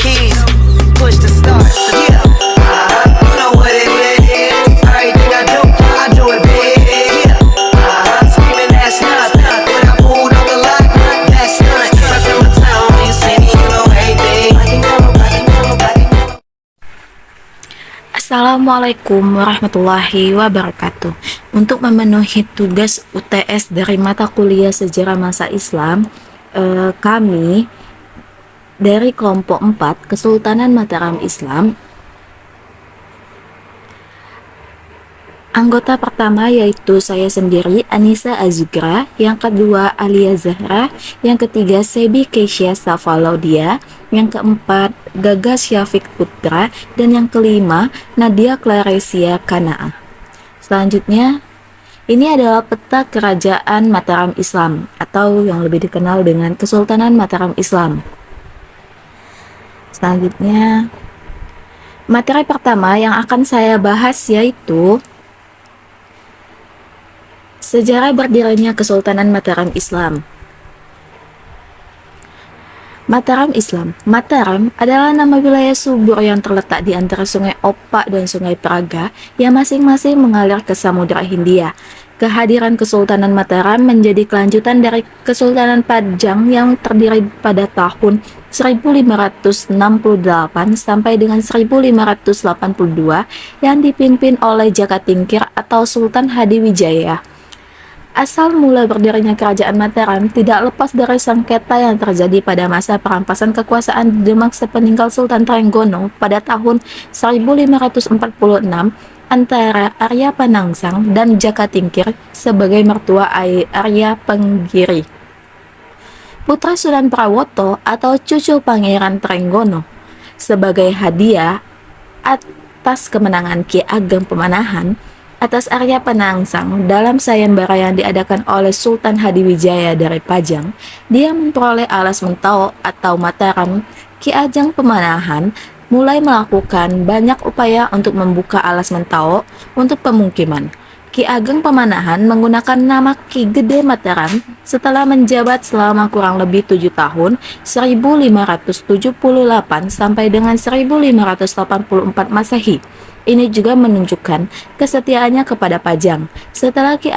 keys, push the start. Yeah, you know what it is. Everything I do it big. Yeah, screaming that's not. When I pulled on the lot, that's not. Came from my town, you see me, you know everything. Black and yellow, black and yellow, black and yellow. Assalamualaikum warahmatullahi wabarakatuh. Untuk memenuhi tugas UTS dari mata kuliah Sejarah Masa Islam, kami dari kelompok 4 Kesultanan Mataram Islam, anggota pertama yaitu saya sendiri, Anissa Azugra, yang kedua Alia Zahra, yang ketiga Sebi Keisha Safalaudia, yang keempat Gaga Syafiq Putra, dan yang kelima Nadia Claresia Kanaa. Selanjutnya, ini adalah peta kerajaan Mataram Islam atau yang lebih dikenal dengan Kesultanan Mataram Islam. Selanjutnya, materi pertama yang akan saya bahas yaitu sejarah berdirinya Kesultanan Mataram Islam. Mataram Islam. Mataram adalah nama wilayah subur yang terletak di antara Sungai Opak dan Sungai Praga yang masing-masing mengalir ke Samudra Hindia. Kehadiran Kesultanan Mataram menjadi kelanjutan dari Kesultanan Pajang yang terdiri pada tahun 1568 sampai dengan 1582 yang dipimpin oleh Jaka Tingkir atau Sultan Hadiwijaya. Asal mula berdirinya Kerajaan Mataram tidak lepas dari sengketa yang terjadi pada masa perampasan kekuasaan di Demak sepeninggal Sultan Trenggono pada tahun 1546 antara Arya Panangsang dan Jaka Tingkir sebagai mertua Arya Penggiri, putra Sunan Prawoto atau cucu Pangeran Trenggono. Sebagai hadiah atas kemenangan Ki Ageng Pemanahan atas Arya Panangsang dalam sayembara yang diadakan oleh Sultan Hadiwijaya dari Pajang, dia memperoleh alas Mentau atau Mataram. Ki Ageng Pemanahan mulai melakukan banyak upaya untuk membuka alas Mentau untuk pemukiman. Ki Ageng Pemanahan menggunakan nama Ki Gede Mataram setelah menjabat selama kurang lebih 7 tahun 1578 sampai dengan 1584 Masehi. Ini juga menunjukkan kesetiaannya kepada Pajang. Setelah Ki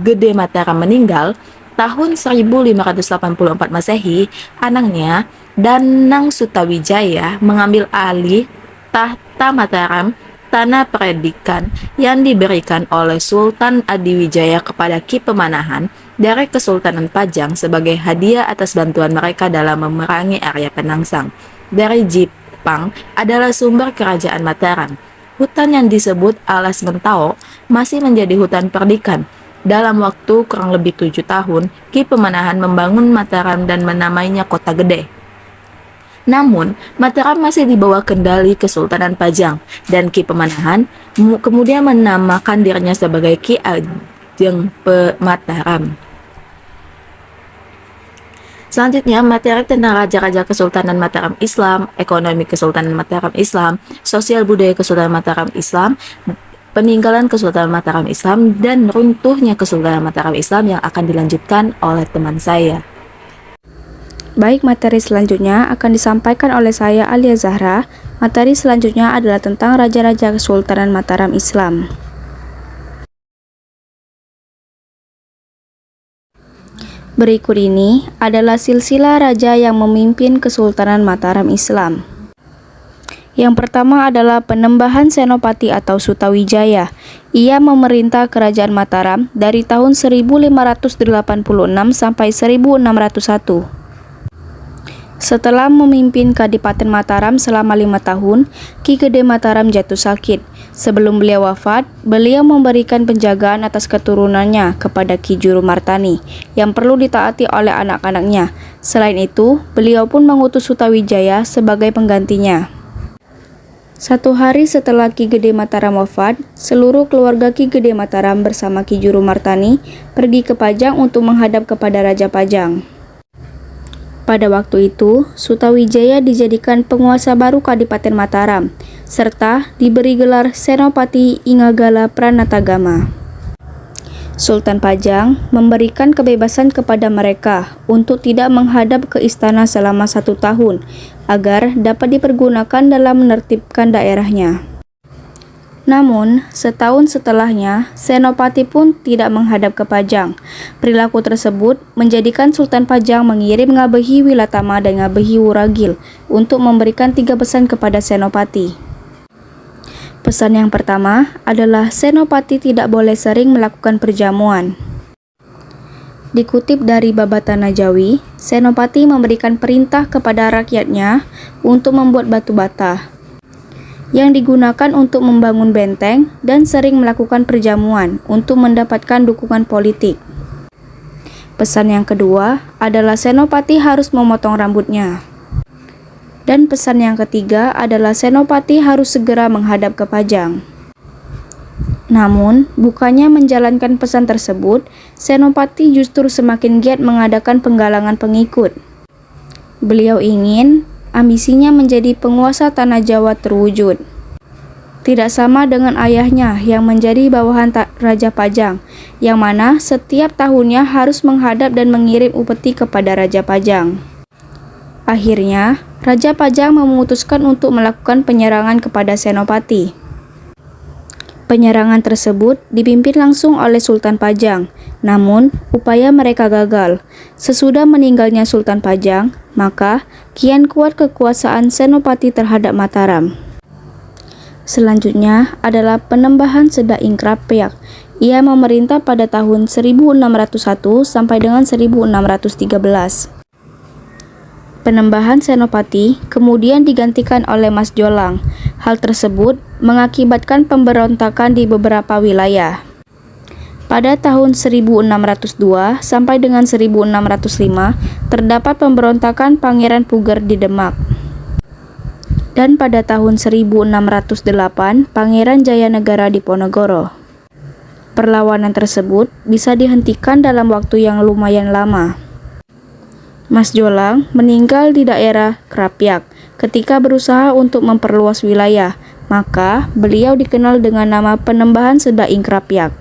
Gede Mataram meninggal tahun 1584 Masehi, anaknya Danang Sutawijaya mengambil alih tahta Mataram, tanah predikan yang diberikan oleh Sultan Adiwijaya kepada Ki Pemanahan dari Kesultanan Pajang sebagai hadiah atas bantuan mereka dalam memerangi Arya Penangsang. Dari Jipang adalah sumber kerajaan Mataram. Hutan yang disebut Alas Mentau masih menjadi hutan perdikan. Dalam waktu kurang lebih 7 tahun, Ki Pemanahan membangun Mataram dan menamainya Kota Gede. Namun, Mataram masih di bawah kendali Kesultanan Pajang, dan Ki Pemanahan kemudian menamakan dirinya sebagai Ki Ageng Mataram. Selanjutnya, materi tentang raja-raja Kesultanan Mataram Islam, ekonomi Kesultanan Mataram Islam, sosial budaya Kesultanan Mataram Islam, peninggalan Kesultanan Mataram Islam, dan runtuhnya Kesultanan Mataram Islam yang akan dilanjutkan oleh teman saya. Baik, materi selanjutnya akan disampaikan oleh saya, Alia Zahra. Materi selanjutnya adalah tentang raja-raja Kesultanan Mataram Islam. Berikut ini adalah silsilah raja yang memimpin Kesultanan Mataram Islam. Yang pertama adalah Penembahan Senopati atau Sutawijaya. Ia memerintah Kerajaan Mataram dari tahun 1586 sampai 1601. Setelah memimpin Kadipaten Mataram selama 5 tahun, Ki Gede Mataram jatuh sakit. Sebelum beliau wafat, beliau memberikan penjagaan atas keturunannya kepada Ki Juru Martani yang perlu ditaati oleh anak-anaknya. Selain itu, beliau pun mengutus Sutawijaya sebagai penggantinya. Satu hari setelah Ki Gede Mataram wafat, seluruh keluarga Ki Gede Mataram bersama Ki Juru Martani pergi ke Pajang untuk menghadap kepada Raja Pajang. Pada waktu itu, Sutawijaya dijadikan penguasa baru Kadipaten Mataram, serta diberi gelar Senopati Inggala Pranatagama. Sultan Pajang memberikan kebebasan kepada mereka untuk tidak menghadap ke istana selama 1 tahun agar dapat dipergunakan dalam menertibkan daerahnya. Namun, setahun setelahnya, Senopati pun tidak menghadap ke Pajang. Perilaku tersebut menjadikan Sultan Pajang mengirim Ngabehi Wilatama dan Ngabehi Wuragil untuk memberikan 3 pesan kepada Senopati. Pesan yang pertama adalah Senopati tidak boleh sering melakukan perjamuan. Dikutip dari Babatan Najawi, Senopati memberikan perintah kepada rakyatnya untuk membuat batu bata yang digunakan untuk membangun benteng dan sering melakukan perjamuan untuk mendapatkan dukungan politik. Pesan yang kedua adalah Senopati harus memotong rambutnya. Dan pesan yang ketiga adalah Senopati harus segera menghadap ke Pajang. Namun, bukannya menjalankan pesan tersebut, Senopati justru semakin giat mengadakan penggalangan pengikut. Beliau ingin ambisinya menjadi penguasa tanah Jawa terwujud. Tidak sama dengan ayahnya yang menjadi bawahan Raja Pajang, yang mana setiap tahunnya harus menghadap dan mengirim upeti kepada Raja Pajang. Akhirnya, Raja Pajang memutuskan untuk melakukan penyerangan kepada Senopati. Penyerangan tersebut dipimpin langsung oleh Sultan Pajang, namun upaya mereka gagal. Sesudah meninggalnya Sultan Pajang, maka kian kuat kekuasaan Senopati terhadap Mataram. Selanjutnya adalah Penembahan Seda Ingkrapyak. Ia memerintah pada tahun 1601 sampai dengan 1613. Penembahan Senopati kemudian digantikan oleh Mas Jolang. Hal tersebut mengakibatkan pemberontakan di beberapa wilayah. Pada tahun 1602 sampai dengan 1605 terdapat pemberontakan Pangeran Puger di Demak. Dan pada tahun 1608 Pangeran Jayanegara di Ponorogo. Perlawanan tersebut bisa dihentikan dalam waktu yang lumayan lama. Mas Jolang meninggal di daerah Krapyak ketika berusaha untuk memperluas wilayah, maka beliau dikenal dengan nama Penembahan Seda Ingkrapyak.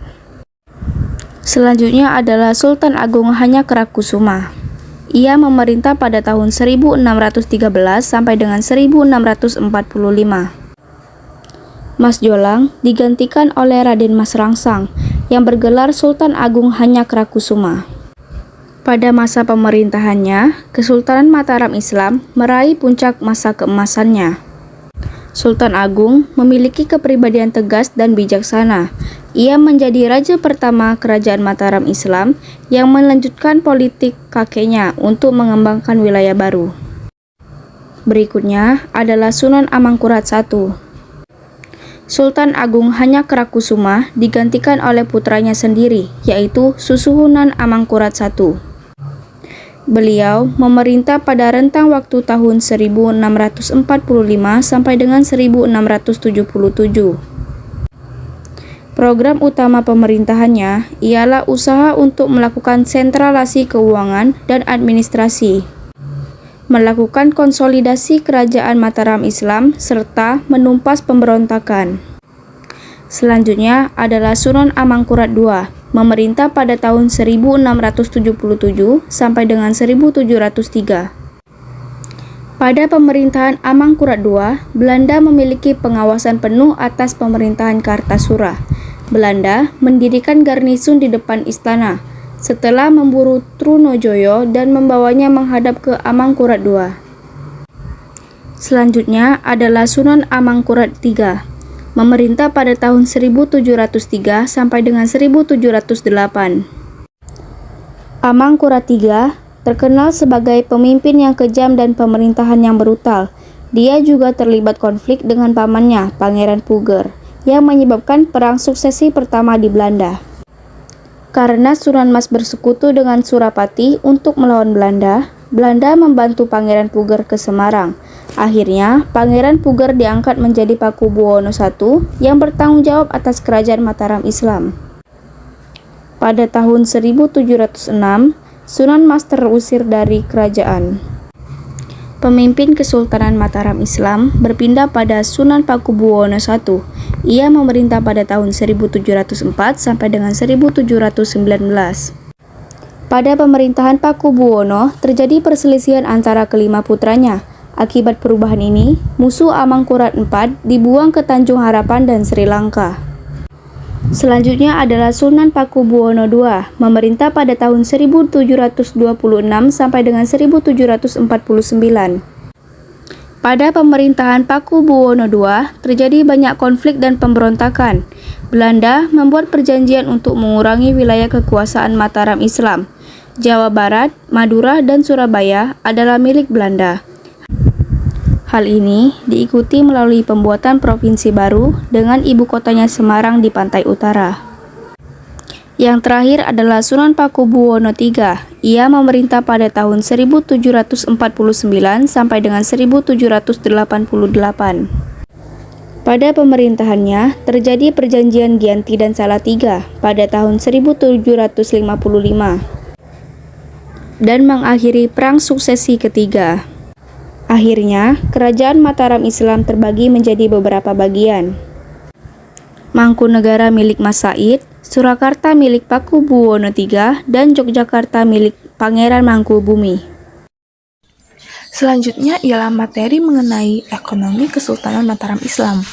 Selanjutnya adalah Sultan Agung Hanyakarakusuma. Ia memerintah pada tahun 1613 sampai dengan 1645. Mas Jolang digantikan oleh Raden Mas Rangsang yang bergelar Sultan Agung Hanyakarakusuma. Pada masa pemerintahannya, Kesultanan Mataram Islam meraih puncak masa keemasannya. Sultan Agung memiliki kepribadian tegas dan bijaksana. Ia menjadi raja pertama kerajaan Mataram Islam yang melanjutkan politik kakeknya untuk mengembangkan wilayah baru. Berikutnya adalah Sunan Amangkurat I. Sultan Agung Hanyakarakusuma digantikan oleh putranya sendiri, yaitu Susuhunan Amangkurat I. Beliau memerintah pada rentang waktu tahun 1645 sampai dengan 1677. Program utama pemerintahannya ialah usaha untuk melakukan sentralisasi keuangan dan administrasi, melakukan konsolidasi kerajaan Mataram Islam, serta menumpas pemberontakan. Selanjutnya adalah Sunan Amangkurat II, memerintah pada tahun 1677 sampai dengan 1703. Pada pemerintahan Amangkurat II, Belanda memiliki pengawasan penuh atas pemerintahan Kartasura. Belanda mendirikan garnison di depan istana setelah memburu Trunojoyo dan membawanya menghadap ke Amangkurat II. Selanjutnya adalah Sunan Amangkurat III, memerintah pada tahun 1703 sampai dengan 1708. Amangkurat III terkenal sebagai pemimpin yang kejam dan pemerintahan yang brutal. Dia juga terlibat konflik dengan pamannya, Pangeran Puger, yang menyebabkan perang suksesi pertama di Belanda. Karena Sunan Mas bersekutu dengan Surapati untuk melawan Belanda, Belanda membantu Pangeran Puger ke Semarang. Akhirnya, Pangeran Puger diangkat menjadi Pakubuwono I yang bertanggung jawab atas kerajaan Mataram Islam. Pada tahun 1706, Sunan Mas terusir dari kerajaan. Pemimpin Kesultanan Mataram Islam berpindah pada Sunan Pakubuwono I Ia memerintah pada tahun 1704 sampai dengan 1719. Pada pemerintahan Pakubuwono, terjadi perselisihan antara kelima putranya. Akibat perubahan ini, musuh Amangkurat IV dibuang ke Tanjung Harapan dan Sri Lanka. Selanjutnya adalah Sunan Pakubuwono II, memerintah pada tahun 1726 sampai dengan 1749. Pada pemerintahan Pakubuwono II, terjadi banyak konflik dan pemberontakan. Belanda membuat perjanjian untuk mengurangi wilayah kekuasaan Mataram Islam. Jawa Barat, Madura, dan Surabaya adalah milik Belanda. Hal ini diikuti melalui pembuatan provinsi baru dengan ibu kotanya Semarang di pantai utara. Yang terakhir adalah Sunan Pakubuwono III. Ia memerintah pada tahun 1749 sampai dengan 1788. Pada pemerintahannya, terjadi perjanjian Giyanti dan Salatiga pada tahun 1755 dan mengakhiri Perang Suksesi ketiga. Akhirnya, kerajaan Mataram Islam terbagi menjadi beberapa bagian. Mangkunegara milik Mas Said, Surakarta milik Pakubuwono III, dan Yogyakarta milik Pangeran Mangkubumi. Selanjutnya ialah materi mengenai ekonomi Kesultanan Mataram Islam.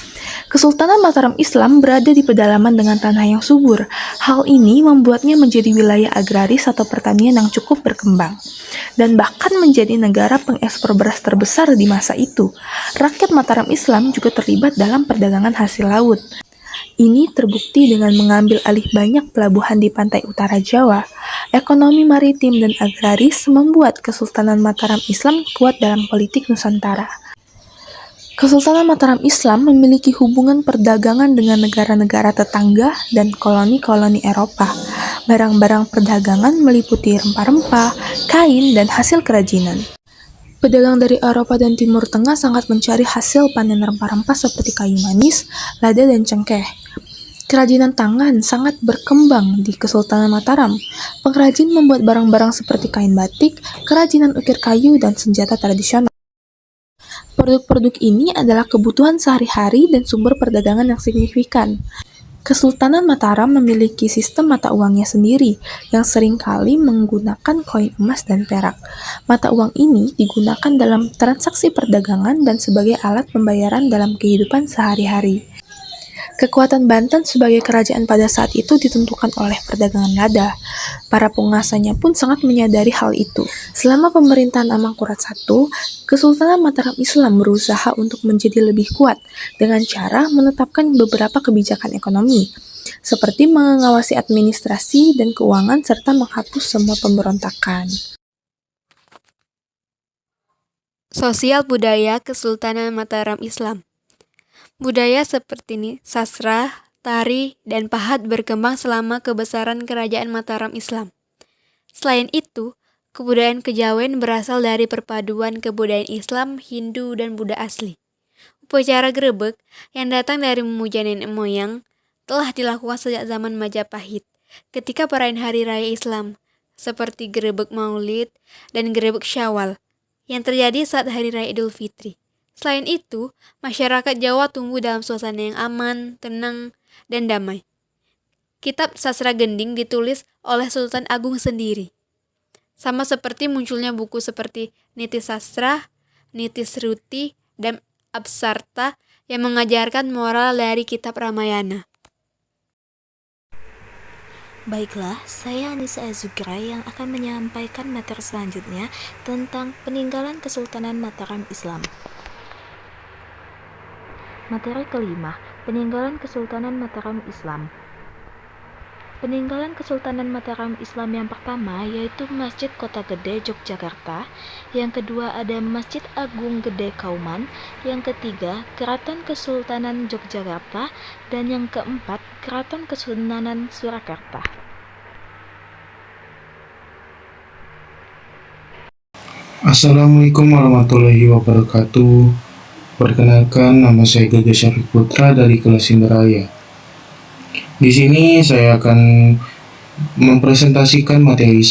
Kesultanan Mataram Islam berada di pedalaman dengan tanah yang subur. Hal ini membuatnya menjadi wilayah agraris atau pertanian yang cukup berkembang, dan bahkan menjadi negara pengekspor beras terbesar di masa itu. Rakyat Mataram Islam juga terlibat dalam perdagangan hasil laut. Ini terbukti dengan mengambil alih banyak pelabuhan di pantai utara Jawa. Ekonomi maritim dan agraris membuat Kesultanan Mataram Islam kuat dalam politik Nusantara. Kesultanan Mataram Islam memiliki hubungan perdagangan dengan negara-negara tetangga dan koloni-koloni Eropa. Barang-barang perdagangan meliputi rempah-rempah, kain, dan hasil kerajinan. Pedagang dari Eropa dan Timur Tengah sangat mencari hasil panen rempah-rempah seperti kayu manis, lada, dan cengkeh. Kerajinan tangan sangat berkembang di Kesultanan Mataram. Pengrajin membuat barang-barang seperti kain batik, kerajinan ukir kayu, dan senjata tradisional. Produk-produk ini adalah kebutuhan sehari-hari dan sumber perdagangan yang signifikan. Kesultanan Mataram memiliki sistem mata uangnya sendiri yang seringkali menggunakan koin emas dan perak. Mata uang ini digunakan dalam transaksi perdagangan dan sebagai alat pembayaran dalam kehidupan sehari-hari. Kekuatan Banten sebagai kerajaan pada saat itu ditentukan oleh perdagangan lada. Para penguasanya pun sangat menyadari hal itu. Selama pemerintahan Amangkurat I, Kesultanan Mataram Islam berusaha untuk menjadi lebih kuat dengan cara menetapkan beberapa kebijakan ekonomi, seperti mengawasi administrasi dan keuangan serta menghapus semua pemberontakan. Sosial budaya Kesultanan Mataram Islam. Budaya seperti sastra, tari, dan pahat berkembang selama kebesaran kerajaan Mataram Islam. Selain itu, kebudayaan kejawen berasal dari perpaduan kebudayaan Islam, Hindu, dan Buddha asli. Upacara grebek yang datang dari memuja nenek moyang telah dilakukan sejak zaman Majapahit ketika perayaan Hari Raya Islam seperti grebek Maulid dan grebek Syawal yang terjadi saat Hari Raya Idul Fitri. Selain itu, masyarakat Jawa tumbuh dalam suasana yang aman, tenang, dan damai. Kitab Sastra Gending ditulis oleh Sultan Agung sendiri. Sama seperti munculnya buku seperti Niti Sastra, Niti Sruti, dan Absarta yang mengajarkan moral dari kitab Ramayana. Baiklah, saya Anissa Azukra yang akan menyampaikan materi selanjutnya tentang peninggalan Kesultanan Mataram Islam. Materi kelima, peninggalan Kesultanan Mataram Islam. Peninggalan Kesultanan Mataram Islam yang pertama yaitu Masjid Kota Gede Yogyakarta, yang kedua ada Masjid Agung Gede Kauman, yang ketiga Keraton Kesultanan Yogyakarta, dan yang keempat Keraton Kesultanan Surakarta. Assalamualaikum warahmatullahi wabarakatuh. Perkenalkan, nama saya Gagas Syarif Putra dari kelas Simbaraya. Di sini saya akan mempresentasikan materi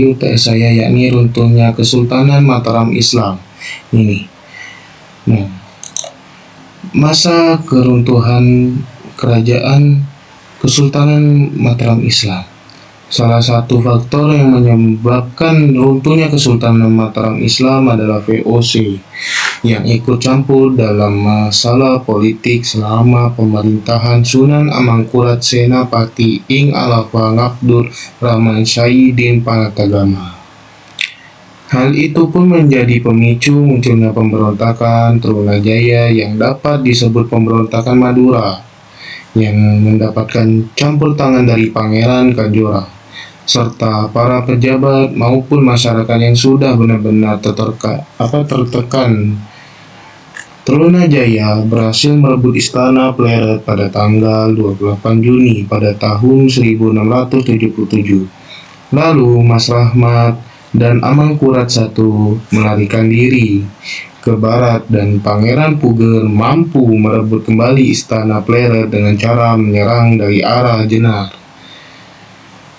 UTS saya, yakni runtuhnya Kesultanan Mataram Islam. Ini. Nah, masa keruntuhan kerajaan Kesultanan Mataram Islam. Salah satu faktor yang menyebabkan runtuhnya Kesultanan Mataram Islam adalah VOC yang ikut campur dalam masalah politik selama pemerintahan Sunan Amangkurat Senapati Ing Alafa Ngabdur Rahman Syahidin Panatagama. Hal itu pun menjadi pemicu munculnya pemberontakan Trunajaya yang dapat disebut pemberontakan Madura yang mendapatkan campur tangan dari Pangeran Kajora serta para pejabat maupun masyarakat yang sudah benar-benar tertekan. Trunajaya berhasil merebut Istana Pleret pada tanggal 28 Juni pada tahun 1677. Lalu Mas Rahmat dan Amangkurat I melarikan diri ke barat dan Pangeran Puger mampu merebut kembali Istana Pleret dengan cara menyerang dari arah Jenar.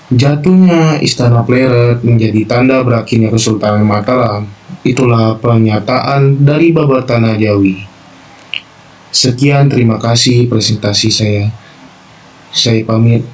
Jatuhnya Istana Pleret menjadi tanda berakhirnya Kesultanan Mataram. Itulah pernyataan dari Babar Tanah Jawi. Sekian, terima kasih presentasi saya. Saya pamit.